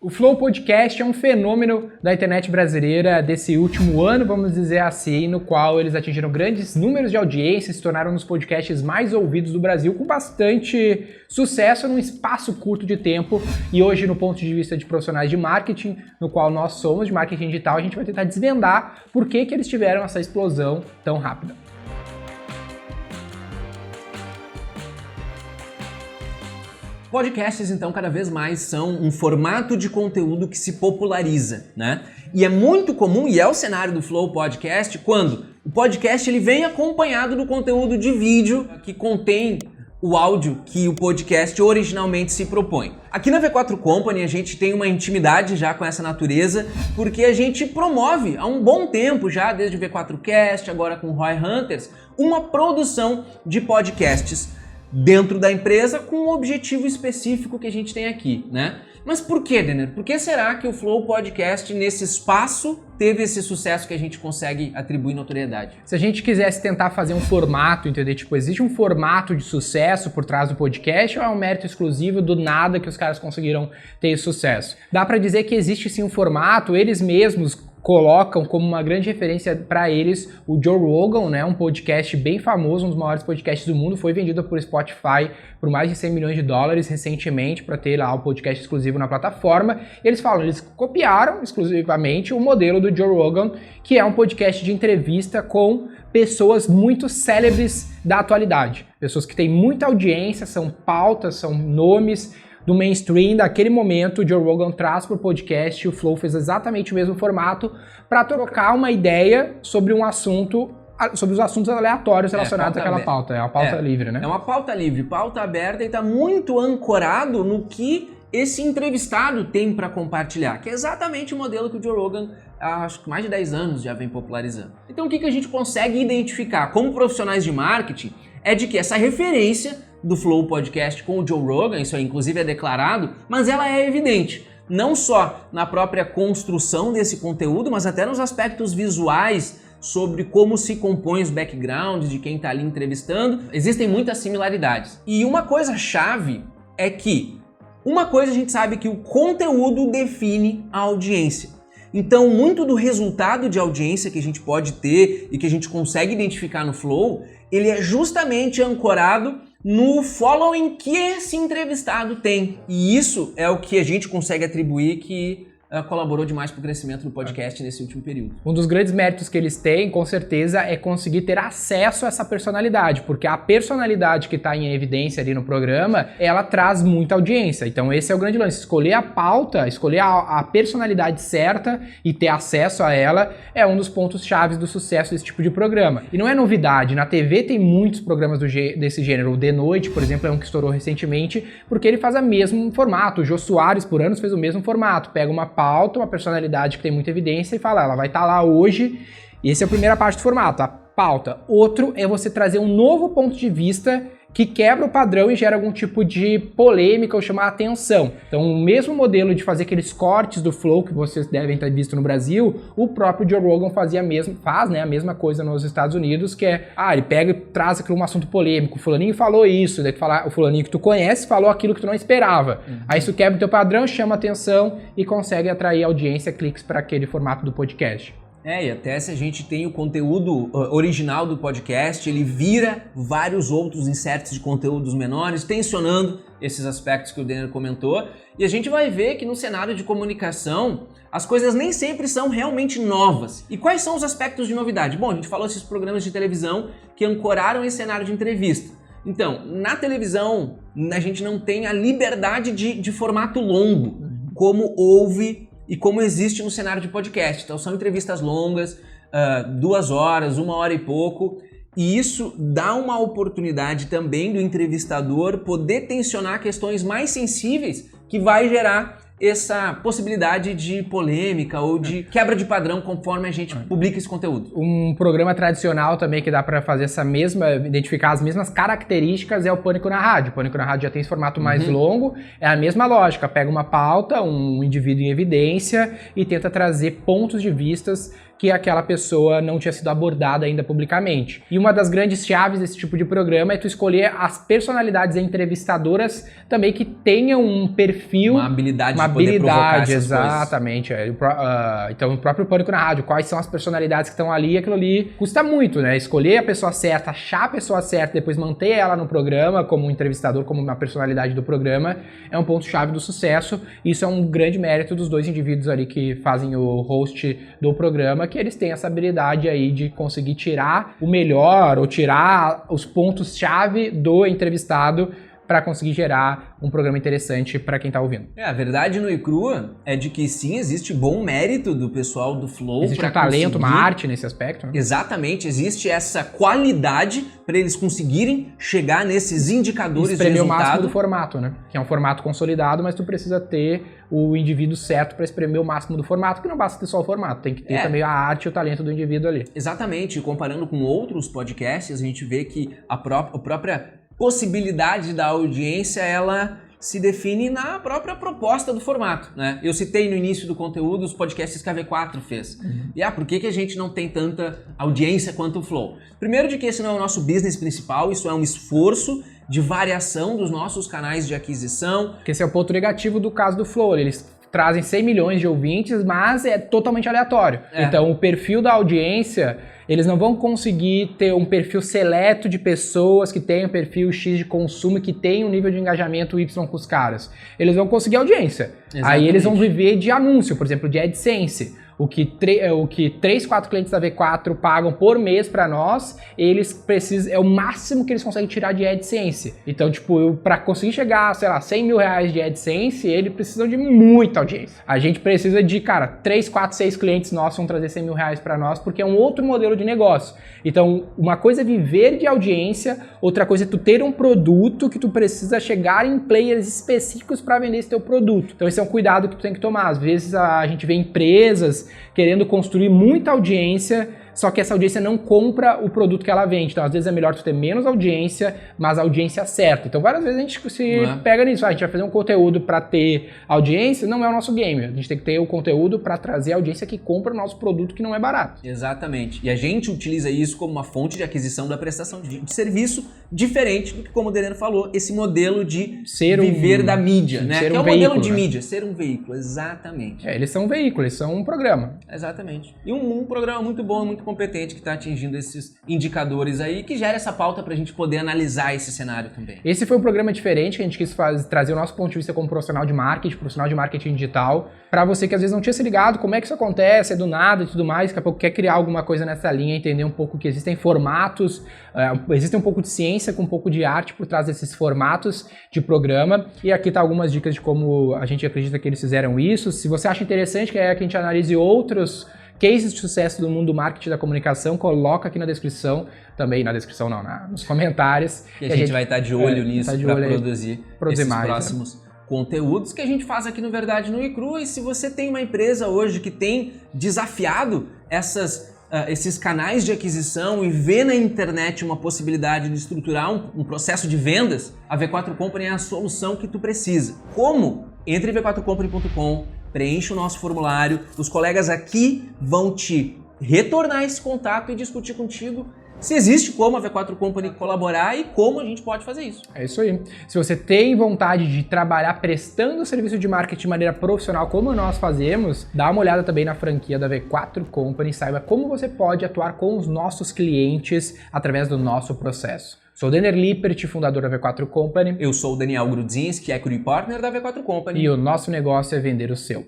O Flow Podcast é um fenômeno da internet brasileira desse último ano, vamos dizer assim, no qual eles atingiram grandes números de audiência, se tornaram um dos podcasts mais ouvidos do Brasil, com bastante sucesso num espaço curto de tempo. E hoje, no ponto de vista de profissionais de marketing, no qual nós somos de marketing digital, a gente vai tentar desvendar por que eles tiveram essa explosão tão rápida. Podcasts, então, cada vez mais são um formato de conteúdo que se populariza, né? E é muito comum, e é o cenário do Flow Podcast, quando o podcast ele vem acompanhado do conteúdo de vídeo que contém o áudio que o podcast originalmente se propõe. Aqui na V4 Company a gente tem uma intimidade já com essa natureza, porque a gente promove há um bom tempo já, desde o V4Cast, agora com o Roy Hunters, uma produção de podcasts dentro da empresa com um objetivo específico que a gente tem aqui, né? Mas por que, Denner? Por que será que o Flow Podcast, nesse espaço, teve esse sucesso que a gente consegue atribuir notoriedade? Se a gente quisesse tentar fazer um formato, entender, tipo, existe um formato de sucesso por trás do podcast ou é um mérito exclusivo do nada que os caras conseguiram ter esse sucesso? Dá pra dizer que existe sim um formato, eles mesmos colocam como uma grande referência para eles o Joe Rogan, né, um podcast bem famoso, um dos maiores podcasts do mundo, foi vendido por Spotify por mais de 100 milhões de dólares recentemente para ter lá o podcast exclusivo na plataforma. E eles falam, eles copiaram exclusivamente o modelo do Joe Rogan, que é um podcast de entrevista com pessoas muito célebres da atualidade, pessoas que têm muita audiência, são pautas, são nomes do mainstream daquele momento. O Joe Rogan traz para o podcast, o Flow fez exatamente o mesmo formato para trocar uma ideia sobre um assunto, sobre os assuntos aleatórios relacionados àquela pauta. É uma pauta livre, né? É uma pauta livre, pauta aberta, e está muito ancorado no que esse entrevistado tem para compartilhar, que é exatamente o modelo que o Joe Rogan, acho que mais de 10 anos já vem popularizando. Então o que a gente consegue identificar como profissionais de marketing é de que essa referência do Flow Podcast com o Joe Rogan, isso aí inclusive é declarado, mas ela é evidente, não só na própria construção desse conteúdo, mas até nos aspectos visuais, sobre como se compõem os backgrounds de quem está ali entrevistando. Existem muitas similaridades. E uma coisa chave é que, uma coisa a gente sabe que o conteúdo define a audiência. Então, muito do resultado de audiência que a gente pode ter e que a gente consegue identificar no Flow, ele é justamente ancorado no following que esse entrevistado tem. E isso é o que a gente consegue atribuir que colaborou demais para o crescimento do podcast nesse último período. Um dos grandes méritos que eles têm, com certeza, é conseguir ter acesso a essa personalidade, porque a personalidade que está em evidência ali no programa, ela traz muita audiência. Então esse é o grande lance, escolher a pauta, escolher a personalidade certa e ter acesso a ela é um dos pontos chaves do sucesso desse tipo de programa. E não é novidade, na TV tem muitos programas desse gênero. O The Noite, por exemplo, é um que estourou recentemente, porque ele faz o mesmo formato. O Jô Soares, por anos, fez o mesmo formato, pega uma pauta, uma personalidade que tem muita evidência e fala, ela vai estar lá hoje, e essa é a primeira parte do formato, a pauta. Outro é você trazer um novo ponto de vista que quebra o padrão e gera algum tipo de polêmica ou chamar a atenção. Então, o mesmo modelo de fazer aqueles cortes do Flow que vocês devem ter visto no Brasil, o próprio Joe Rogan faz a mesma coisa nos Estados Unidos, que é, ele pega e traz aquilo um assunto polêmico, o fulaninho falou isso, daí o fulaninho que tu conhece falou aquilo que tu não esperava. Aí isso quebra o teu padrão, chama atenção e consegue atrair audiência, cliques para aquele formato do podcast. E até se a gente tem o conteúdo original do podcast, ele vira vários outros inserts de conteúdos menores, tensionando esses aspectos que o Denner comentou, e a gente vai ver que no cenário de comunicação, as coisas nem sempre são realmente novas. E quais são os aspectos de novidade? Bom, a gente falou esses programas de televisão que ancoraram esse cenário de entrevista. Então, na televisão, a gente não tem a liberdade de formato longo, como houve e como existe no cenário de podcast. Então são entrevistas longas, 2 horas, 1 hora e pouco, e isso dá uma oportunidade também do entrevistador poder tensionar questões mais sensíveis que vai gerar essa possibilidade de polêmica ou de quebra de padrão conforme a gente publica esse conteúdo. Um programa tradicional também que dá para fazer identificar as mesmas características é o Pânico na Rádio. O Pânico na Rádio já tem esse formato mais longo, é a mesma lógica, pega uma pauta, um indivíduo em evidência e tenta trazer pontos de vistas que aquela pessoa não tinha sido abordada ainda publicamente. E uma das grandes chaves desse tipo de programa é tu escolher as personalidades entrevistadoras também que tenham um perfil... Uma habilidade de poder provocar essas exatamente. Então, o próprio Pânico na Rádio, quais são as personalidades que estão ali, aquilo ali custa muito, né? Escolher a pessoa certa, achar a pessoa certa, depois manter ela no programa como um entrevistador, como uma personalidade do programa, é um ponto-chave do sucesso. Isso é um grande mérito dos dois indivíduos ali que fazem o host do programa, que eles têm essa habilidade aí de conseguir tirar o melhor ou tirar os pontos-chave do entrevistado para conseguir gerar um programa interessante para quem tá ouvindo. A verdade no iCrua é de que sim, existe bom mérito do pessoal do Flow. Existe um talento, uma arte nesse aspecto, né? Exatamente, existe essa qualidade para eles conseguirem chegar nesses indicadores de resultado. O máximo do formato, né? Que é um formato consolidado, mas tu precisa ter o indivíduo certo para espremer o máximo do formato, que não basta ter só o formato, tem que ter também a arte e o talento do indivíduo ali. Exatamente, comparando com outros podcasts, a gente vê que a própria possibilidade da audiência, ela se define na própria proposta do formato, né? Eu citei no início do conteúdo os podcasts que a V4 fez. E por que a gente não tem tanta audiência quanto o Flow? Primeiro de que esse não é o nosso business principal, isso é um esforço de variação dos nossos canais de aquisição. Que esse é o ponto negativo do caso do Flow, eles trazem 100 milhões de ouvintes, mas é totalmente aleatório. Então o perfil da audiência... Eles não vão conseguir ter um perfil seleto de pessoas que tenham perfil X de consumo e que tenham um nível de engajamento Y com os caras. Eles vão conseguir audiência. Exatamente. Aí eles vão viver de anúncio, por exemplo, de AdSense. O que 3, 4 clientes da V4 pagam por mês para nós, eles precisam, é o máximo que eles conseguem tirar de AdSense. Então, tipo, para conseguir chegar, sei lá, 100 mil reais de AdSense, eles precisam de muita audiência. A gente precisa de, cara, 3, 4, 6 clientes nossos vão trazer 100 mil reais para nós, porque é um outro modelo de negócio. Então, uma coisa é viver de audiência, outra coisa é tu ter um produto que tu precisa chegar em players específicos para vender esse teu produto. Então, esse é um cuidado que tu tem que tomar. Às vezes a gente vê empresas querendo construir muita audiência, só que essa audiência não compra o produto que ela vende. Então, às vezes é melhor tu ter menos audiência, mas a audiência certa. Então, várias vezes a gente se pega nisso. A gente vai fazer um conteúdo para ter audiência, não é o nosso game. A gente tem que ter o conteúdo para trazer a audiência que compra o nosso produto, que não é barato. Exatamente. E a gente utiliza isso como uma fonte de aquisição da prestação de serviço, diferente do que, como o Denner falou, esse modelo de viver da mídia, né? Que é o modelo de mídia, ser um veículo. Exatamente. Eles são um veículo, eles são um programa. Exatamente. E um programa muito bom, muito competente, que está atingindo esses indicadores aí, que gera essa pauta para a gente poder analisar esse cenário também. Esse foi um programa diferente, que a gente quis trazer o nosso ponto de vista como profissional de marketing digital, para você que às vezes não tinha se ligado como é que isso acontece, é do nada e tudo mais, daqui a pouco quer criar alguma coisa nessa linha, entender um pouco que existem formatos, existe um pouco de ciência com um pouco de arte por trás desses formatos de programa, e aqui tá algumas dicas de como a gente acredita que eles fizeram isso. Se você acha interessante que a gente analise outros cases de sucesso do mundo do marketing e da comunicação, coloca aqui na descrição, também na descrição não, nos comentários. E a gente vai estar de olho nisso para produzir esses mais, próximos conteúdos que a gente faz aqui no Verdade no iCrua. E se você tem uma empresa hoje que tem desafiado esses canais de aquisição e vê na internet uma possibilidade de estruturar um processo de vendas, a V4 Company é a solução que tu precisa. Como? Entre em v4company.com, preencha o nosso formulário, os colegas aqui vão te retornar esse contato e discutir contigo se existe como a V4 Company colaborar e como a gente pode fazer isso. É isso aí. Se você tem vontade de trabalhar prestando serviço de marketing de maneira profissional como nós fazemos, dá uma olhada também na franquia da V4 Company, saiba como você pode atuar com os nossos clientes através do nosso processo. Sou o Denner Lippert, fundador da V4 Company. Eu sou o Daniel Grudzinski, Equity Partner da V4 Company. E o nosso negócio é vender o seu.